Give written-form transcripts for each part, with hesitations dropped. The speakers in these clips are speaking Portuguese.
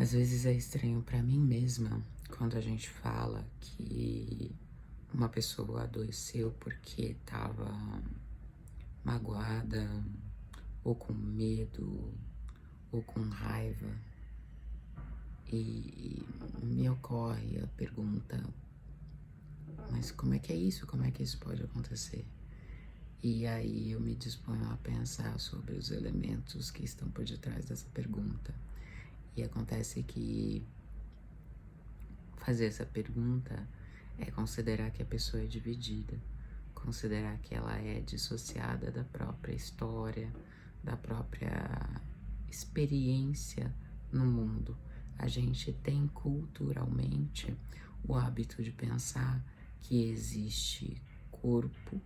Às vezes é estranho para mim mesma quando a gente fala que uma pessoa adoeceu porque estava magoada, ou com medo, ou com raiva. E me ocorre a pergunta: mas como é que é isso? Como é que isso pode acontecer? E aí eu me disponho a pensar sobre os elementos que estão por detrás dessa pergunta. E acontece que fazer essa pergunta é considerar que a pessoa é dividida, considerar que ela é dissociada da própria história, da própria experiência no mundo. A gente tem culturalmente o hábito de pensar que existe corpo,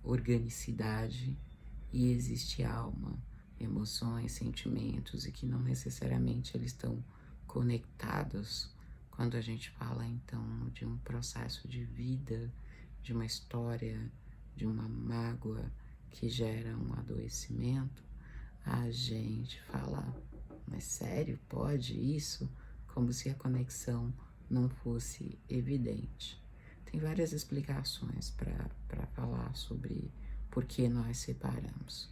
organicidade e existe alma, emoções, sentimentos, e que não necessariamente eles estão conectados. Quando a gente fala então de um processo de vida, de uma história, de uma mágoa que gera um adoecimento, a gente fala: mas sério, pode isso? Como se a conexão não fosse evidente. Tem várias explicações para falar sobre por que nós separamos.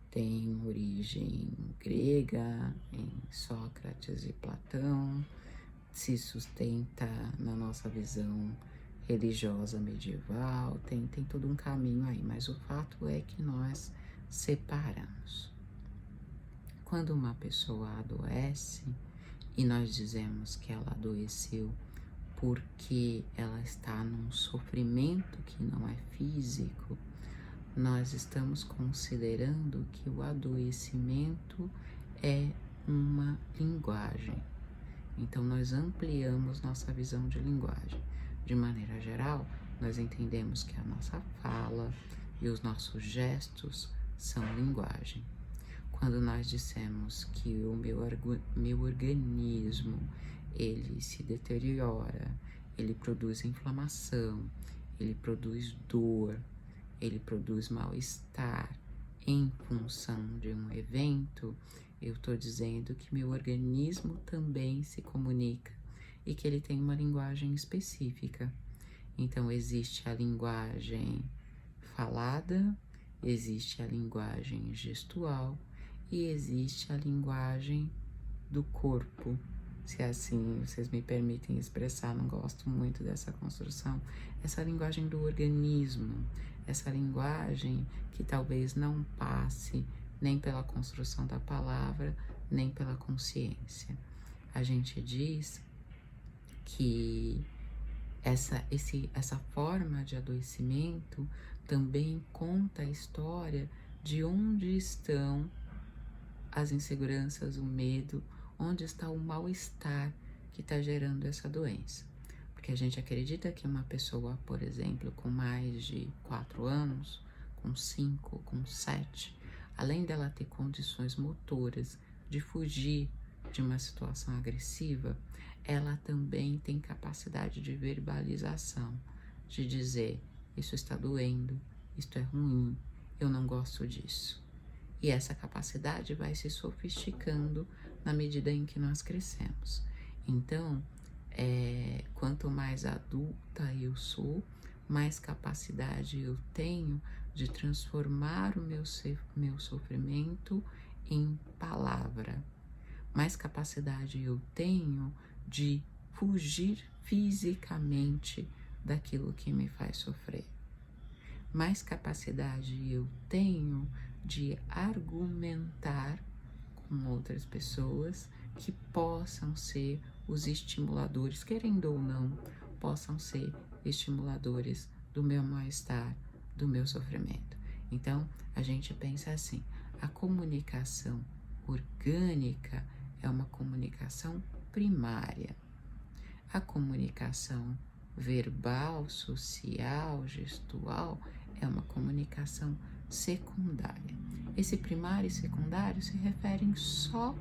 Tem origem grega, em Sócrates e Platão, se sustenta na nossa visão religiosa medieval, tem todo um caminho aí, mas o fato é que nós separamos. Quando uma pessoa adoece e nós dizemos que ela adoeceu porque ela está num sofrimento que não é físico, nós estamos considerando que o adoecimento é uma linguagem. Então, nós ampliamos nossa visão de linguagem. De maneira geral, nós entendemos que a nossa fala e os nossos gestos são linguagem. Quando nós dissemos que o meu organismo, ele se deteriora, ele produz inflamação, ele produz dor, ele produz mal-estar em função de um evento, eu estou dizendo que meu organismo também se comunica e que ele tem uma linguagem específica. Então, existe a linguagem falada, existe a linguagem gestual e existe a linguagem do corpo. Se assim vocês me permitem expressar, não gosto muito dessa construção, essa linguagem do organismo, essa linguagem que talvez não passe nem pela construção da palavra, nem pela consciência. A gente diz que essa forma de adoecimento também conta a história de onde estão as inseguranças, o medo, onde está o mal-estar que está gerando essa doença. Porque a gente acredita que uma pessoa, por exemplo, com mais de 4 anos, com 5, com 7, além dela ter condições motoras de fugir de uma situação agressiva, ela também tem capacidade de verbalização, de dizer: isso está doendo, isto é ruim, eu não gosto disso. E essa capacidade vai se sofisticando na medida em que nós crescemos. Então, quanto mais adulta eu sou, mais capacidade eu tenho de transformar o meu sofrimento em palavra. Mais capacidade eu tenho de fugir fisicamente daquilo que me faz sofrer. Mais capacidade eu tenho de argumentar com outras pessoas que possam ser os estimuladores, querendo ou não, possam ser estimuladores do meu mal-estar, do meu sofrimento. Então, a gente pensa assim: a comunicação orgânica é uma comunicação primária. A comunicação verbal, social, gestual é uma comunicação secundária. Esse primário e secundário se referem só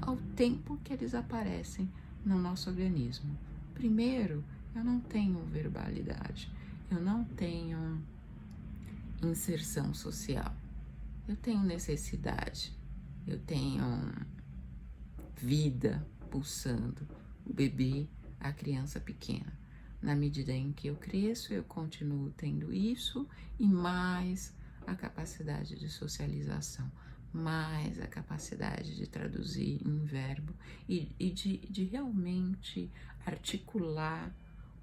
ao tempo que eles aparecem no nosso organismo. Primeiro, eu não tenho verbalidade, eu não tenho inserção social, eu tenho necessidade, eu tenho vida pulsando o bebê, a criança pequena. Na medida em que eu cresço, eu continuo tendo isso e mais a capacidade de socialização, mais a capacidade de traduzir em verbo e de realmente articular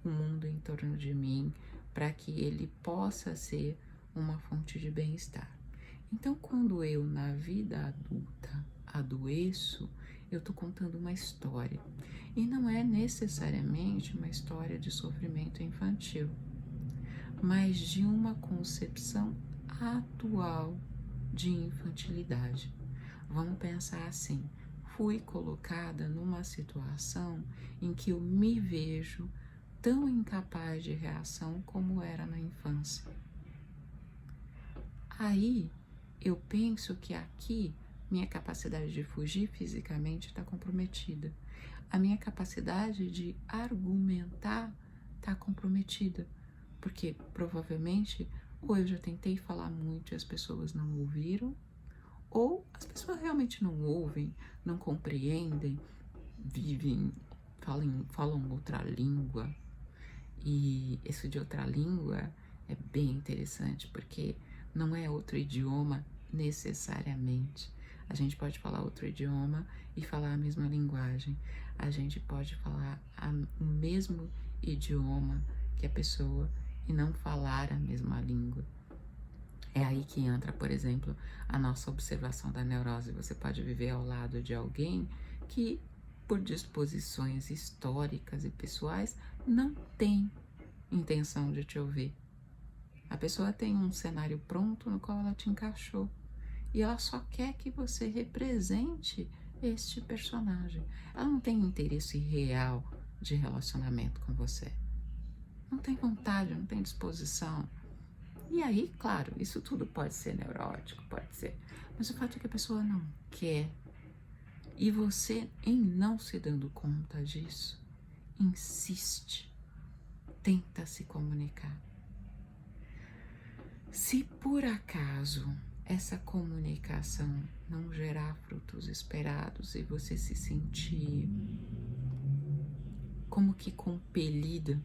o mundo em torno de mim para que ele possa ser uma fonte de bem-estar. Então, quando eu, na vida adulta, adoeço, eu estou contando uma história. E não é necessariamente uma história de sofrimento infantil, mas de uma concepção atual de infantilidade. Vamos pensar assim: fui colocada numa situação em que eu me vejo tão incapaz de reação como era na infância. Aí eu penso que aqui minha capacidade de fugir fisicamente está comprometida. A minha capacidade de argumentar está comprometida, porque provavelmente ou eu já tentei falar muito e as pessoas não ouviram, ou as pessoas realmente não ouvem, não compreendem, vivem, falam outra língua. E isso de outra língua é bem interessante, porque não é outro idioma necessariamente. A gente pode falar outro idioma e falar a mesma linguagem. A gente pode falar o mesmo idioma que a pessoa e não falar a mesma língua. É aí que entra, por exemplo, a nossa observação da neurose. Você pode viver ao lado de alguém que, por disposições históricas e pessoais, não tem intenção de te ouvir. A pessoa tem um cenário pronto no qual ela te encaixou e ela só quer que você represente este personagem. Ela não tem interesse real de relacionamento com você. Não tem vontade, não tem disposição. E aí, claro, isso tudo pode ser neurótico, pode ser. Mas o fato é que a pessoa não quer. E você, em não se dando conta disso, insiste, tenta se comunicar. Se por acaso essa comunicação não gerar frutos esperados e você se sentir como que compelida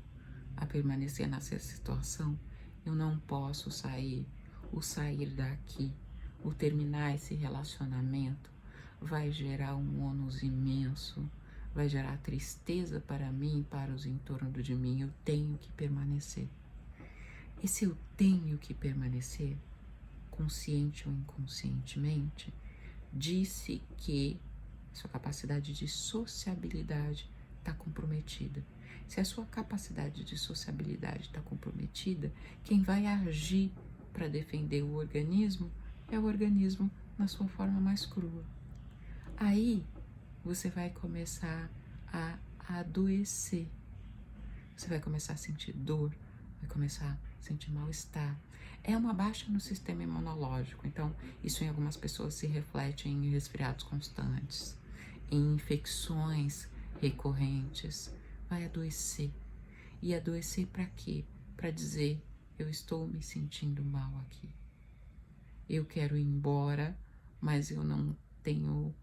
a permanecer nessa situação, eu não posso sair. O sair daqui, o terminar esse relacionamento vai gerar um ônus imenso, vai gerar tristeza para mim e para os em torno de mim. Eu tenho que permanecer. Esse eu tenho que permanecer, consciente ou inconscientemente, disse que sua capacidade de sociabilidade está comprometida. Se a sua capacidade de sociabilidade está comprometida, quem vai agir para defender o organismo é o organismo na sua forma mais crua. Aí você vai começar a adoecer. Você vai começar a sentir dor, vai começar a sentir mal-estar. É uma baixa no sistema imunológico, então isso em algumas pessoas se reflete em resfriados constantes, em infecções recorrentes. Vai adoecer. E adoecer para quê? Para dizer, eu estou me sentindo mal aqui. Eu quero ir embora, mas eu não tenho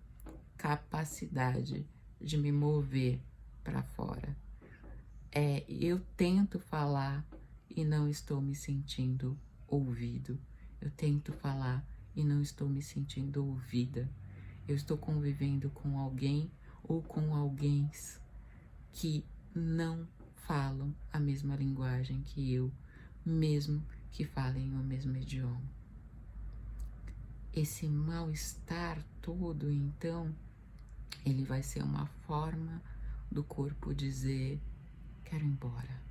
capacidade de me mover para fora. Eu tento falar e não estou me sentindo ouvido. Eu tento falar e não estou me sentindo ouvida. Eu estou convivendo com alguém ou com alguéns que não falam a mesma linguagem que eu, mesmo que falem o mesmo idioma. Esse mal-estar todo, então, ele vai ser uma forma do corpo dizer, quero ir embora,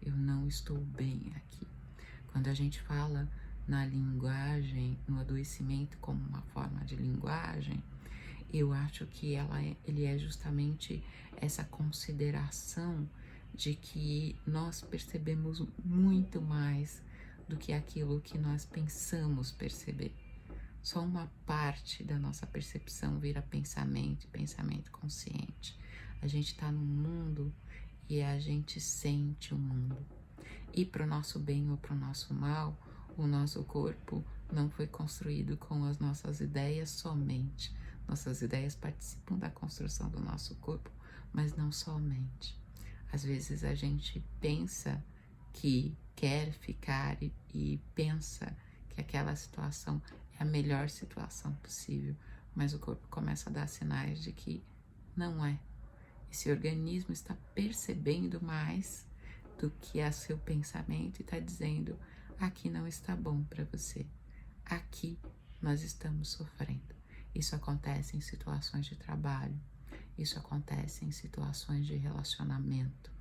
eu não estou bem aqui. Quando a gente fala na linguagem, no adoecimento como uma forma de linguagem, eu acho que ele é justamente essa consideração de que nós percebemos muito mais do que aquilo que nós pensamos perceber. Só uma parte da nossa percepção vira pensamento, pensamento consciente. A gente está no mundo e a gente sente o mundo. E para o nosso bem ou para o nosso mal, o nosso corpo não foi construído com as nossas ideias somente. Nossas ideias participam da construção do nosso corpo, mas não somente. Às vezes a gente pensa que quer ficar e pensa que aquela situação é a melhor situação possível, mas o corpo começa a dar sinais de que não é. Esse organismo está percebendo mais do que é seu pensamento e está dizendo: aqui não está bom para você, aqui nós estamos sofrendo. Isso acontece em situações de trabalho, isso acontece em situações de relacionamento,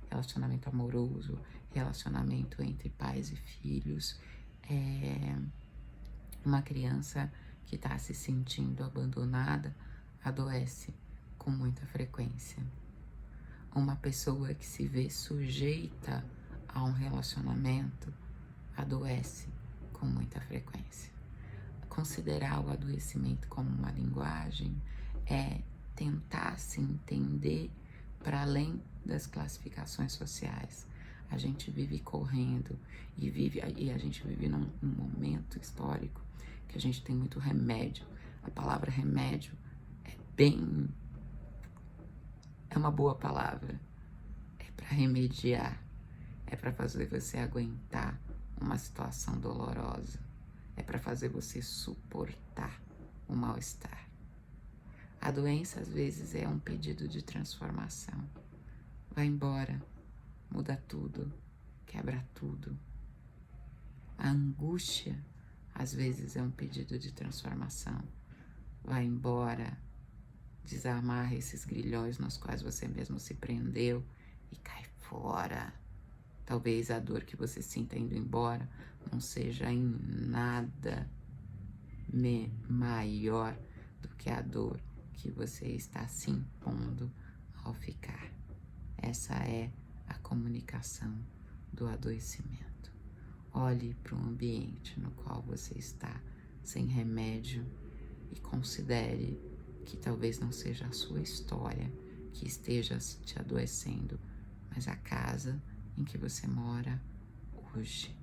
relacionamento amoroso, relacionamento entre pais e filhos. Uma criança que está se sentindo abandonada adoece com muita frequência. Uma pessoa que se vê sujeita a um relacionamento adoece com muita frequência. Considerar o adoecimento como uma linguagem é tentar se entender para além das classificações sociais. A gente vive correndo e a gente vive num momento histórico que a gente tem muito remédio. A palavra remédio é uma boa palavra. É para remediar, é para fazer você aguentar uma situação dolorosa, é para fazer você suportar o mal-estar. A doença às vezes é um pedido de transformação. Vai embora, muda tudo, quebra tudo. A angústia às vezes é um pedido de transformação. Vai embora, desamarra esses grilhões nos quais você mesmo se prendeu e cai fora. Talvez a dor que você sinta indo embora não seja em nada maior do que a dor que você está se impondo ao ficar. Essa é a comunicação do adoecimento. Olhe para o ambiente no qual você está sem remédio e considere que talvez não seja a sua história que esteja te adoecendo, mas a casa em que você mora hoje.